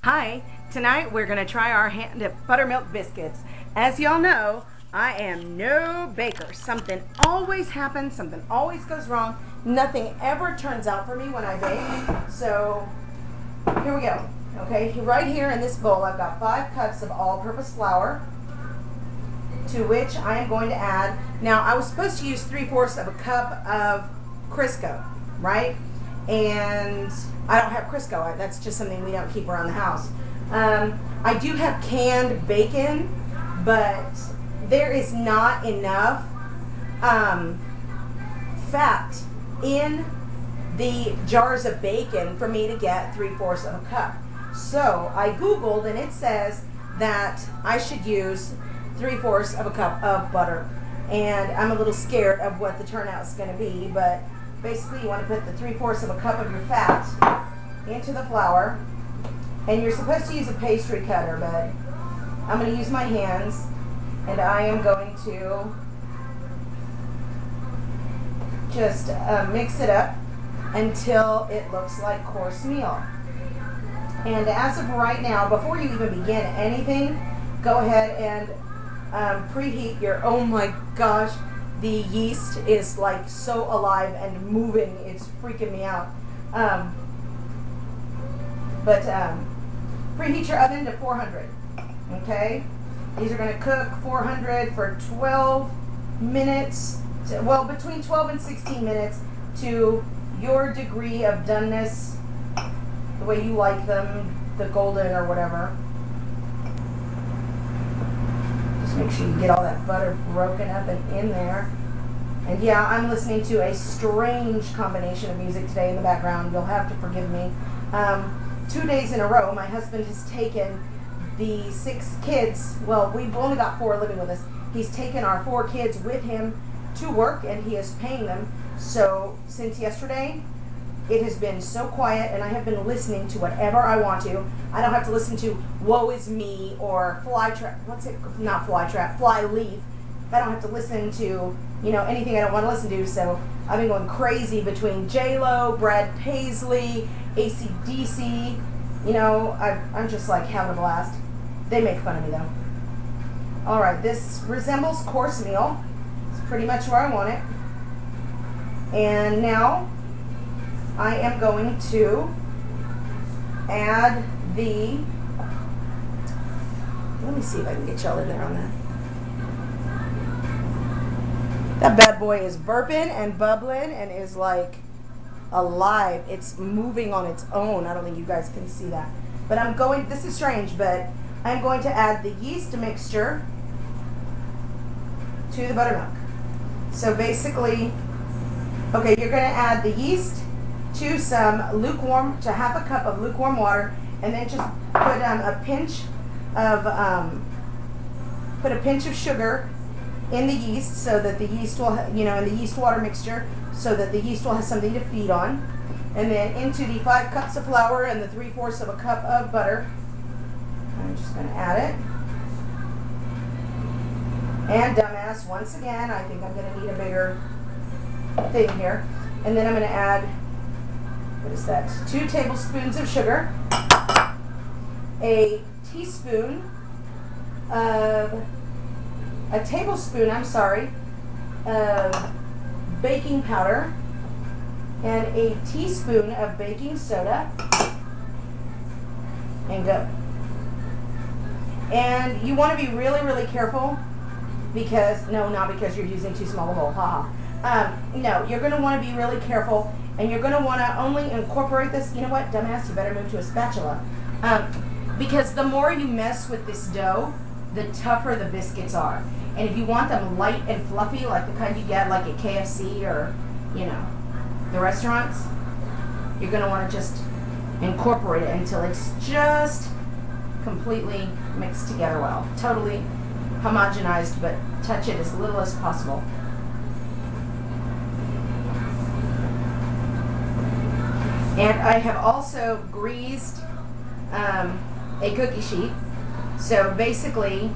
Hi, tonight we're going to try our hand-dipped buttermilk biscuits. As y'all know, I am no baker. Something always happens, something always goes wrong. Nothing ever turns out for me when I bake. So here we go. Okay, right here in this bowl I've got 5 cups of all-purpose flour, to which I am going to add, now I was supposed to use 3/4 of a cup of Crisco, right? And I don't have Crisco. That's just something we don't keep around the house. I do have canned bacon, but there is not enough fat in the jars of bacon for me to get 3/4 of a cup. So I Googled, and it says that I should use 3/4 of a cup of butter. And I'm a little scared of what the turnout is going to be, but basically you want to put the 3/4 of a cup of your fat into the flour. And you're supposed to use a pastry cutter, but I'm going to use my hands, and I am going to just mix it up until it looks like coarse meal. And as of right now, before you even begin anything, go ahead and preheat your, oh my gosh, the yeast is like so alive and moving, it's freaking me out. Preheat your oven to 400, okay? These are going to cook 400 for 12 minutes, well, between 12 and 16 minutes to your degree of doneness, the way you like them, the golden or whatever. Just make sure you get all that butter broken up and in there. And yeah, I'm listening to a strange combination of music today in the background. You'll have to forgive me. 2 days in a row, my husband has taken the 6 kids, well, we've only got 4 living with us. He's taken our 4 kids with him to work, and he is paying them. So since yesterday, it has been so quiet, and I have been listening to whatever I want to. I don't have to listen to Woe Is Me or Fly Trap, not Fly Trap, Fly Leaf. I don't have to listen to, you know, anything I don't want to listen to. So I've been going crazy between J-Lo, Brad Paisley, AC/DC. You know, I'm just like having a blast. They make fun of me though. All right, this resembles course meal. It's pretty much where I want it. And now I am going to add the, let me see if I can get y'all in there on that. That bad boy is burping and bubbling and is like alive. It's moving on its own. I don't think you guys can see that. But I'm going, this is strange, but I'm going to add the yeast mixture to the buttermilk. So basically, okay, you're going to add the yeast to some lukewarm, to half a cup of lukewarm water, and then just put a pinch of sugar in the yeast, so that the yeast will, you know, in the yeast water mixture, so that the yeast will have something to feed on. And then into the 5 cups of flour and the 3/4 of a cup of butter, I'm just going to add it. And dumbass, once again, I think I'm going to need a bigger thing here. And then I'm going to add, what is that, 2 tablespoons of sugar, a tablespoon of baking powder, and a teaspoon of baking soda, and go. And you want to be really, really careful, because, no, not because you're using too small a bowl, haha. No, you're going to want to be really careful, and you're going to want to only incorporate this, you know what, dumbass, you better move to a spatula. Because the more you mess with this dough, the tougher the biscuits are. And if you want them light and fluffy, like the kind you get like at KFC or, you know, the restaurants, you're going to want to just incorporate it until it's just completely mixed together well. Totally homogenized, but touch it as little as possible. And I have also greased a cookie sheet. So basically,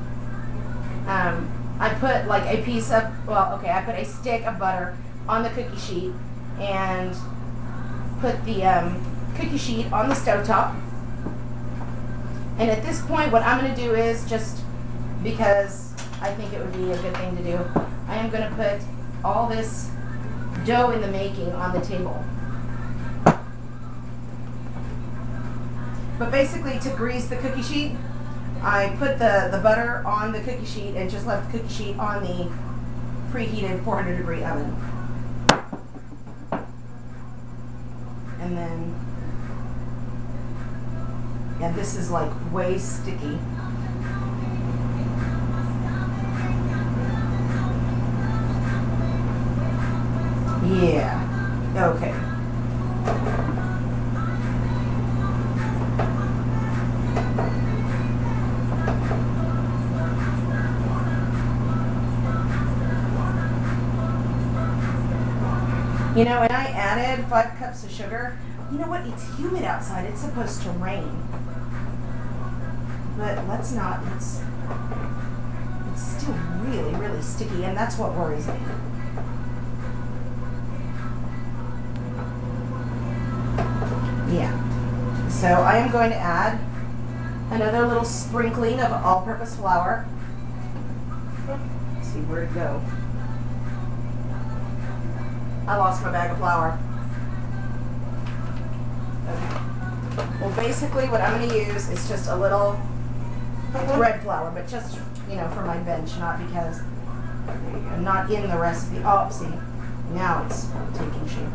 I put like a piece of, well, okay, I put a stick of butter on the cookie sheet and put the cookie sheet on the stovetop. And at this point, what I'm going to do is, just because I think it would be a good thing to do, I am going to put all this dough in the making on the table. But basically, to grease the cookie sheet, I put the butter on the cookie sheet and just left the cookie sheet on the preheated 400-degree oven. And then, yeah, this is like way sticky. Yeah, okay. You know, and I added 5 cups of sugar. You know what? It's humid outside. It's supposed to rain. But let's not. It's still really, really sticky, and that's what worries me. Yeah. So I am going to add another little sprinkling of all-purpose flour. Let's see, where'd it go? I lost my bag of flour. Okay. Well, basically what I'm going to use is just a little bread flour, but just, you know, for my bench, not because, not in the recipe. Oh, see, now it's taking shape.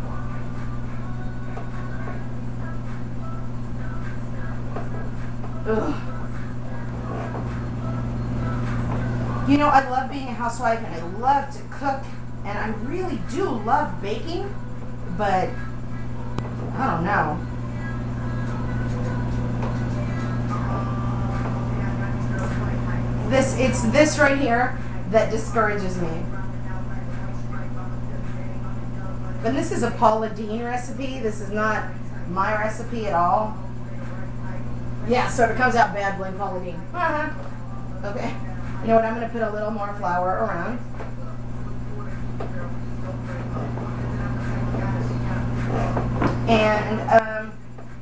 Ugh. You know, I love being a housewife and I love to cook. And I really do love baking, but I don't know. It's this right here that discourages me. And this is a Paula Deen recipe. This is not my recipe at all. Yeah, so if it comes out bad, blame Paula Deen. Okay. You know what? I'm going to put a little more flour around. And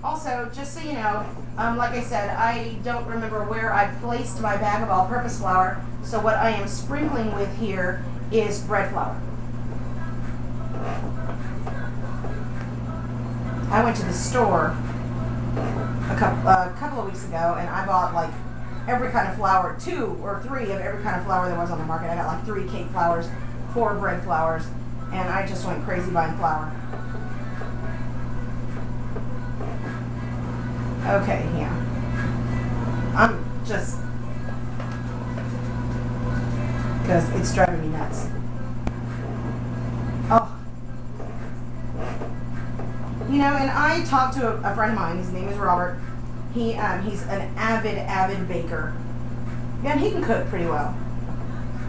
also, just so you know, like I said, I don't remember where I placed my bag of all-purpose flour, so what I am sprinkling with here is bread flour. I went to the store a couple of weeks ago, and I bought like every kind of flour, 2 or 3 of every kind of flour there was on the market. I got like 3 cake flours, 4 bread flours, and I just went crazy buying flour. Okay, yeah. I'm just, because it's driving me nuts. Oh. You know, and I talked to a friend of mine, his name is Robert. He's an avid baker. Yeah, and he can cook pretty well.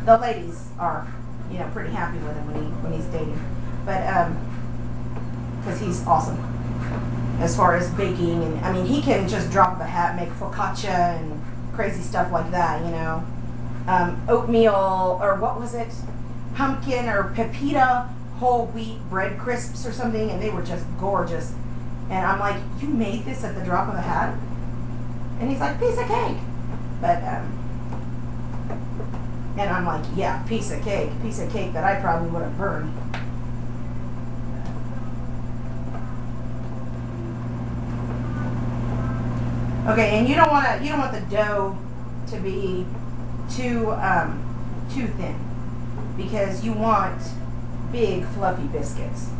The ladies are, you know, pretty happy with him when he's dating. But, because he's awesome. As far as baking, and I mean, he can just drop a hat, make focaccia and crazy stuff like that, you know. Oatmeal, or what was it? Pumpkin or pepita whole wheat bread crisps or something, and they were just gorgeous. And I'm like, you made this at the drop of a hat? And he's like, piece of cake. But, and I'm like, yeah, piece of cake that I probably would have burned. Okay, and you don't want the dough to be too thin, because you want big fluffy biscuits.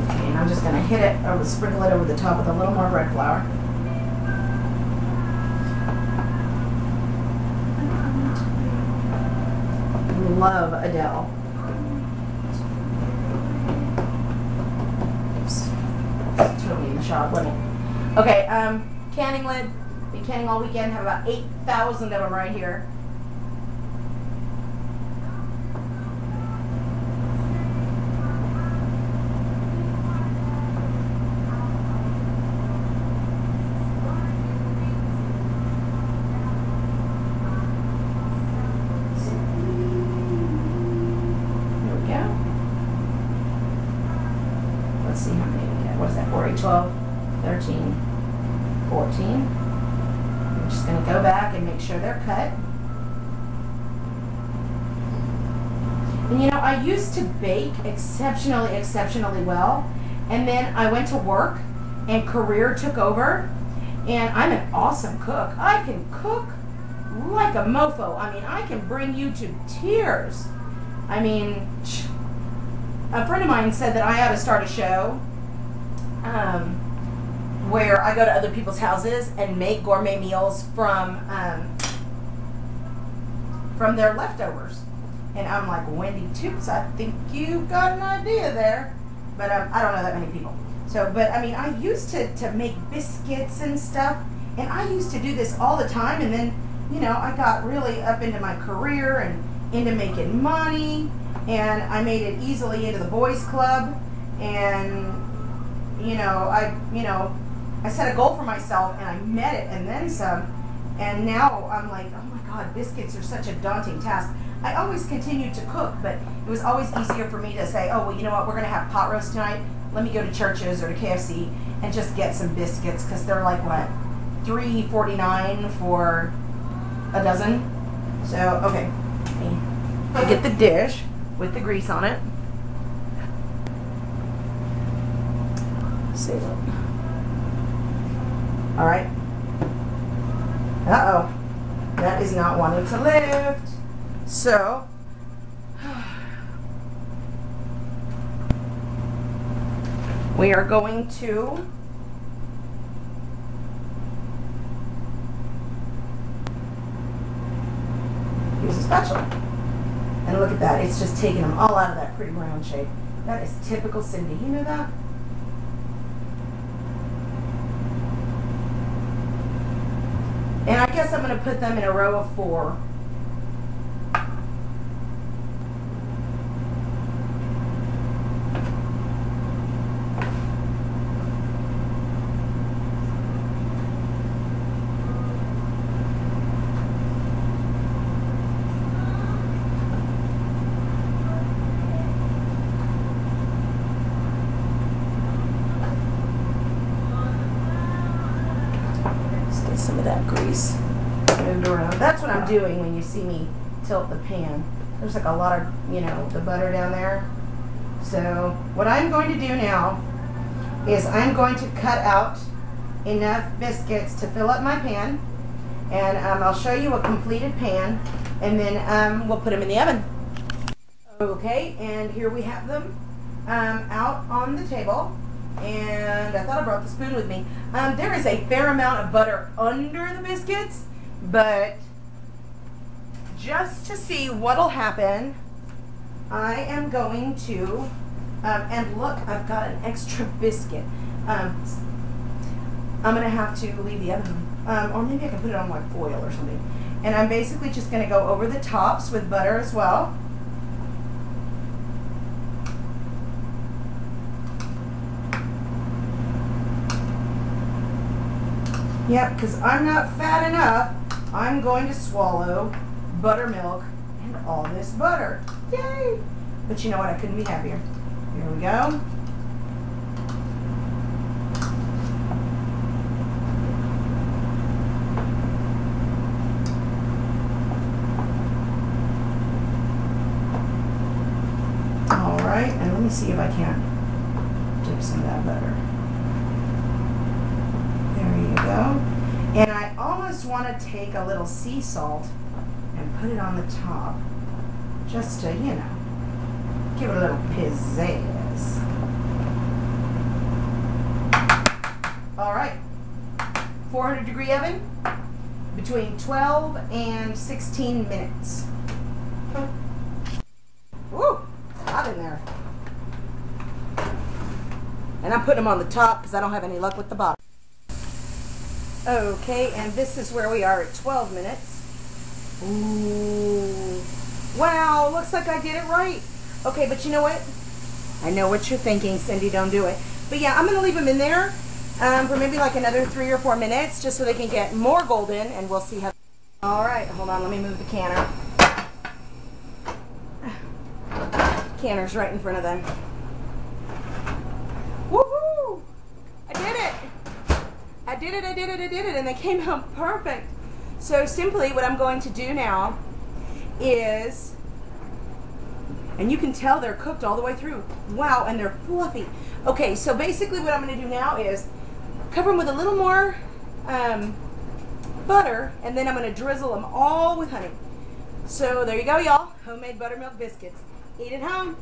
Okay, and I'm just going to hit it or sprinkle it over the top with a little more bread flour. Love Adele. Oops. Totally in the shop. Okay, canning lid. Been canning all weekend. Have about 8,000 of them right here. what is that, 4, 8, 12, 13, 14. I'm just going to go back and make sure they're cut. And you know, I used to bake exceptionally well, and then I went to work and career took over, and I'm an awesome cook. I can cook like a mofo. I mean, I can bring you to tears. I mean, a friend of mine said that I ought to start a show where I go to other people's houses and make gourmet meals from their leftovers. And I'm like, Wendy Toops, I think you've got an idea there. But I don't know that many people. So, but I mean, I used to make biscuits and stuff, and I used to do this all the time, and then, you know, I got really up into my career and into making money, and I made it easily into the boys club, and, you know, I set a goal for myself, and I met it, and then some, and now I'm like, oh my God, biscuits are such a daunting task. I always continued to cook, but it was always easier for me to say, oh, well, you know what, we're going to have pot roast tonight. Let me go to Church's or to KFC and just get some biscuits, because they're like, what, $3.49 for a dozen? So, okay. I get the dish with the grease on it. See what? All right. Uh-oh. That is not wanting to lift. So, we are going to use a spatula. And look at that, it's just taking them all out of that pretty round shape. That is typical Cindy, you know that? And I guess I'm going to put them in a row of 4. Some of that grease moved around. That's what I'm doing when you see me tilt the pan. There's like a lot of, you know, the butter down there. So what I'm going to do now is I'm going to cut out enough biscuits to fill up my pan, and I'll show you a completed pan, and then we'll put them in the oven. Okay, and here we have them out on the table. And I thought I brought the spoon with me. There is a fair amount of butter under the biscuits, but just to see what'll happen, I am going to, and look, I've got an extra biscuit. I'm going to have to leave the oven, or maybe I can put it on like foil or something. And I'm basically just going to go over the tops with butter as well. Yep, because I'm not fat enough, I'm going to swallow buttermilk and all this butter. Yay! But you know what? I couldn't be happier. Here we go. All right, and let me see if I can't dip some of that butter. Go. And I almost want to take a little sea salt and put it on the top, just to, you know, give it a little pizzazz. All right, 400-degree oven, between 12 and 16 minutes. Woo, it's hot in there. And I'm putting them on the top because I don't have any luck with the bottom. Okay, and this is where we are at 12 minutes. Ooh. Wow, looks like I did it right. Okay, but you know what? I know what you're thinking, Cindy, don't do it. But yeah, I'm going to leave them in there for maybe like another 3 or 4 minutes, just so they can get more golden, and we'll see how. All right, hold on, let me move the canner. Canner's right in front of them. Woohoo! did it, and they came out perfect. So simply what I'm going to do now is, and you can tell they're cooked all the way through. Wow, and they're fluffy. Okay, so basically what I'm going to do now is cover them with a little more butter, and then I'm going to drizzle them all with honey. So there you go, y'all. Homemade buttermilk biscuits. Eat at home.